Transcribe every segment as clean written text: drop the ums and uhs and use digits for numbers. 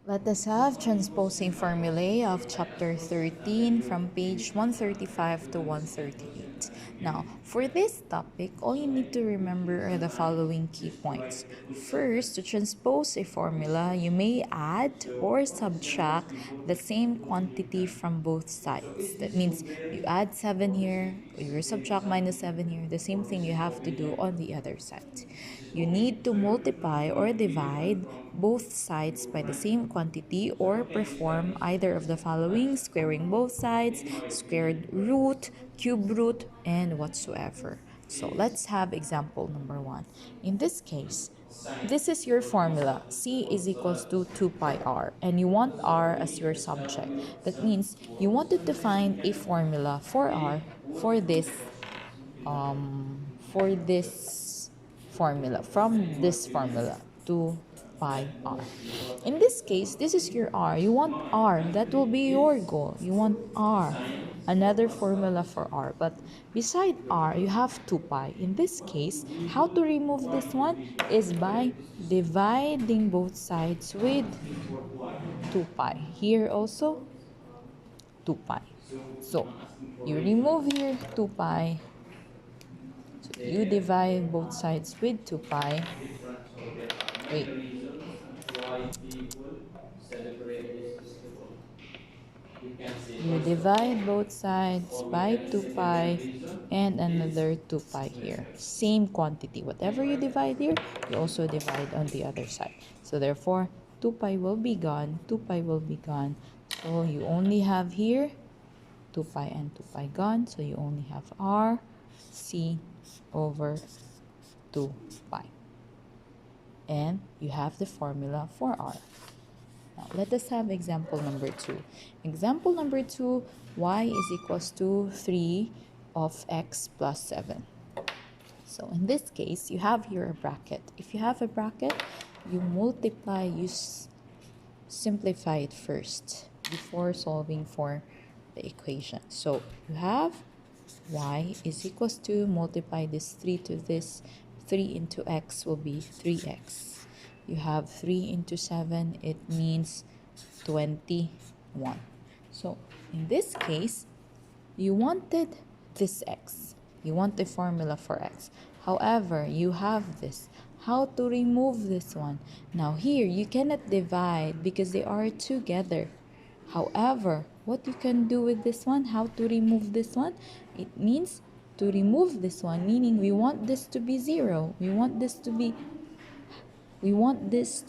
Let us have transposing formulae of chapter 13 from page 135 to 138. Now, for this topic, all you need to remember are the following key points. First, to transpose a formula, you may add or subtract the same quantity from both sides. That means you add 7 here, or you subtract minus 7 here, the same thing you have to do on the other side. You need to multiply or divide both sides by the same quantity or perform either of the following: squaring both sides, squared root, cube root, and whatsoever. So let's have example number 1. In this case, this is your formula. C is equals to 2 pi r, and you want r as your subject. That means you wanted to find a formula for r for this formula, from this formula, 2 pi r. In this case, this is your r. You want r. That will be your goal. You want r. Another formula for r. But beside r, you have 2 pi. In this case, how to remove this one is by dividing both sides with 2 pi. Here also, 2 pi. So, you remove here 2 pi. So you divide both sides with 2 pi. Wait. You divide both sides by 2 pi and another 2 pi here. Same quantity. Whatever you divide here, you also divide on the other side. So therefore, 2 pi will be gone. 2 pi will be gone. So you only have here 2 pi and 2 pi gone. So you only have r c over 2 pi. And you have the formula for r. Now, let us have example number 2. Example number 2, y is equals to 3 of x plus 7. So, in this case, you have here a bracket. If you have a bracket, you multiply, simplify it first before solving for the equation. So, you have y is equals to, multiply this 3 to this, 3 into x will be 3x. You have 3 into 7, it means 21. So, in this case, you wanted this x. You want the formula for x. However, you have this. How to remove this one? Now here, you cannot divide because they are together. However, what you can do with this one, how to remove this one? It means to remove this one, meaning we want this to be 0. We want this to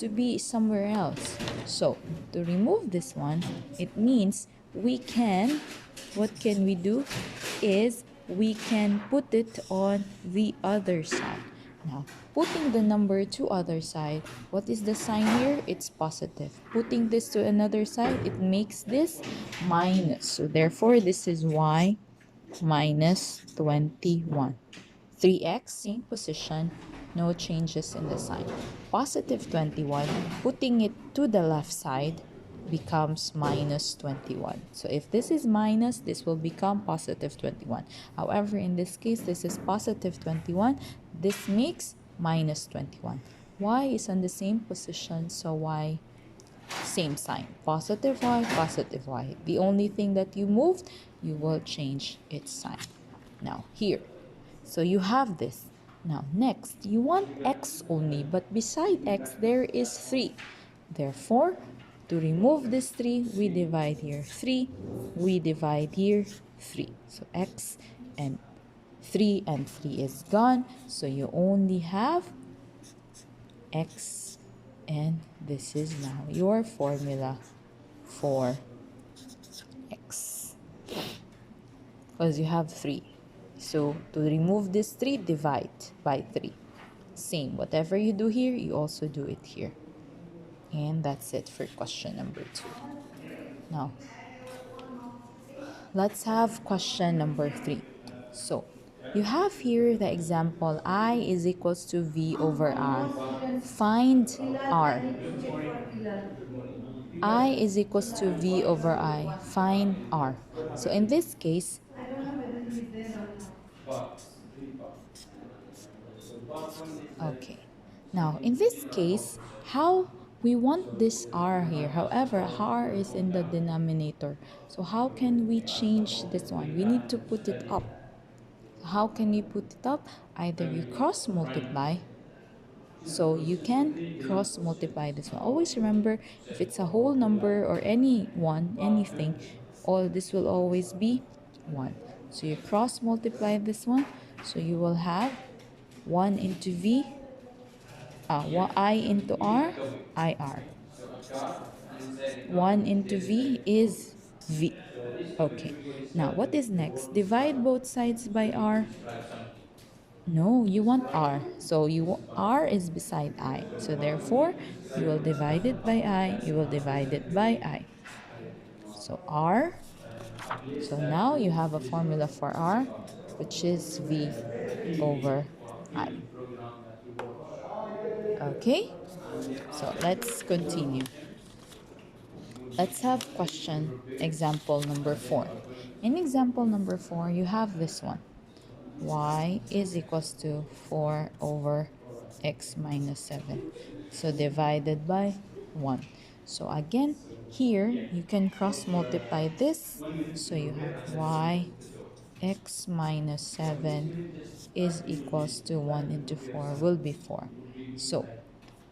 be somewhere else. So, to remove this one, it means what can we do is we can put it on the other side. Now, putting the number to other side, what is the sign here? It's positive. Putting this to another side, it makes this minus. So, therefore, this is y minus 21. 3x, same position, no changes in the sign. Positive 21, putting it to the left side, becomes minus 21. So if this is minus, this will become positive 21. However, in this case, this is positive 21. This makes minus 21. Y is on the same position, so y, same sign. Positive y, positive y. The only thing that you moved, you will change its sign. Now, here. So you have this. Now, next, you want x only, but beside x, there is 3. Therefore, to remove this 3, we divide here 3, we divide here 3. So x and 3 is gone. So you only have x, and this is now your formula for x. Because you have 3. So to remove this 3, divide by 3. Same, whatever you do here, you also do it here. And that's it for question number 2. Now, let's have question number 3. So, you have here the example I is equals to V over R. Find R. I is equals to V over I. Find R. So, in this case, okay. Now, in this case, how We want this r here. However, r is in the denominator. So how can we change this one? We need to put it up. How can you put it up? Either you cross multiply. So you can cross multiply this one. Always remember, if it's a whole number or any one, anything, all this will always be 1. So you cross multiply this one. So you will have 1 into v, I into r, IR. 1 into v is v. Okay, now what is next? Divide both sides by r. No, you want r. So r is beside I. So therefore, you will divide it by I. You will divide it by I. So r. So now you have a formula for r, which is v over I. Okay, so let's continue. Let's have question example number 4. In example number 4, you have this one. Y is equals to 4 over x minus 7. So divided by 1. So again, here you can cross multiply this. So you have y x minus 7 is equals to 1 into 4 will be 4. So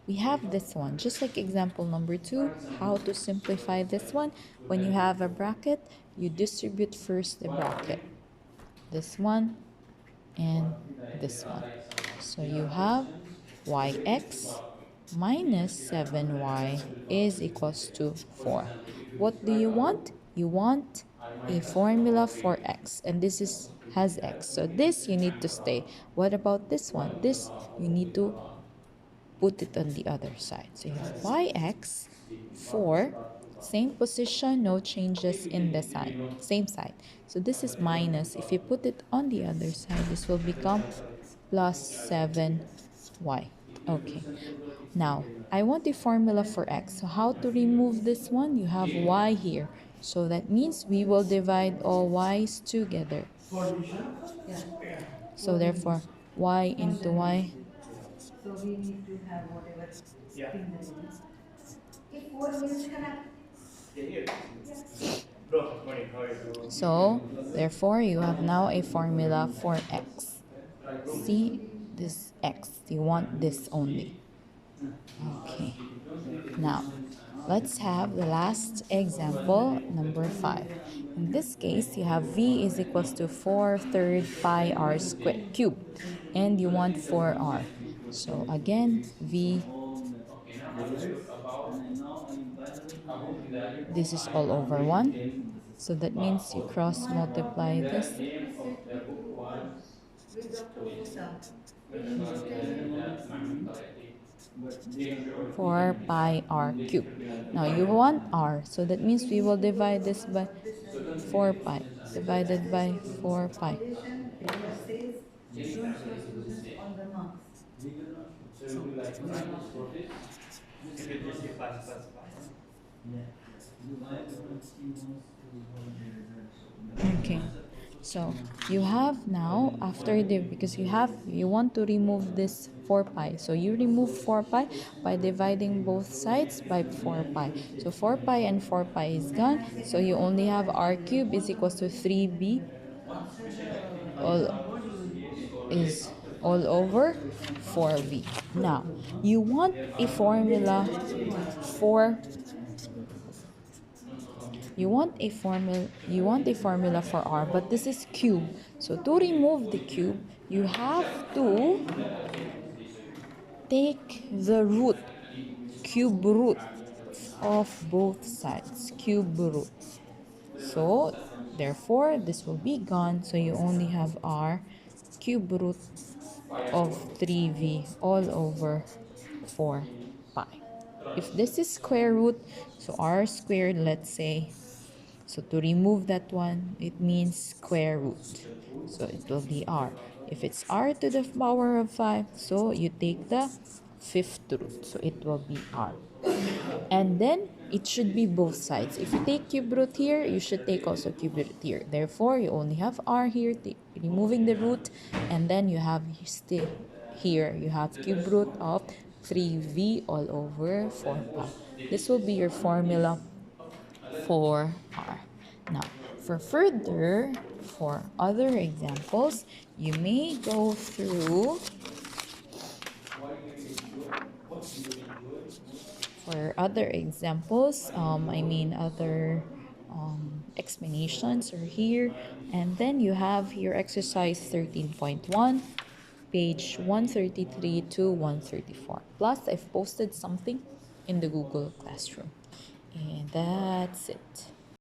we have this one. Just like example number 2, how to simplify this one. When you have a bracket, you distribute first the bracket. This one and this one. So you have yx minus 7y is equals to 4. What do you want? You want a formula for x, and this has x. So this you need to stay. What about this one? This you need to put it on the other side. So you have yx 4, same position, no changes in the sign, same side. So this is minus. If you put it on the other side, this will become plus 7y. Okay. Now, I want a formula for x. So how to remove this one? You have y here. So that means we will divide all y's together. So therefore, y into y. So we need to have whatever spin the wheel. If 4 wheels cannot. So, therefore, you have now a formula for x. See, this x. You want this only. Okay. Now, let's have the last example, number 5. In this case, you have v is equals to 4/3 pi r squared cubed. And you want 4r. So, again, v, this is all over 1. So that means you cross multiply this. I said with Dr. Musa, we need to take 4 pi r cubed. Now you want r, so that means we will divide this by 4 pi divided by 4 pi. Paper says don't show students on the marks. Okay, so you have now after the, because you want to remove this 4 pi, so you remove 4 pi by dividing both sides by 4 pi. So 4 pi and 4 pi is gone, so you only have r cubed is equals to 3b all is all over 4v. Now you want a formula for you want a formula for r, but this is cube. So to remove the cube, you have to take the root, cube root of both sides, cube root. So therefore this will be gone, so you only have r cube root of 3v all over 4 pi. If this is square root, so r squared, let's say, so to remove that one, it means square root. So it will be r. If it's r to the power of 5, so you take the fifth root. So it will be r. And then it should be both sides. If you take cube root here, you should take also cube root here. Therefore, you only have r here, removing the root, and then you have still here, you have cube root of 3v all over 4 pi. This will be your formula for r. Now, for other examples, you may go through for other examples, other explanations are here. And then you have your exercise 13.1, page 133 to 134. Plus, I've posted something in the Google Classroom. And that's it.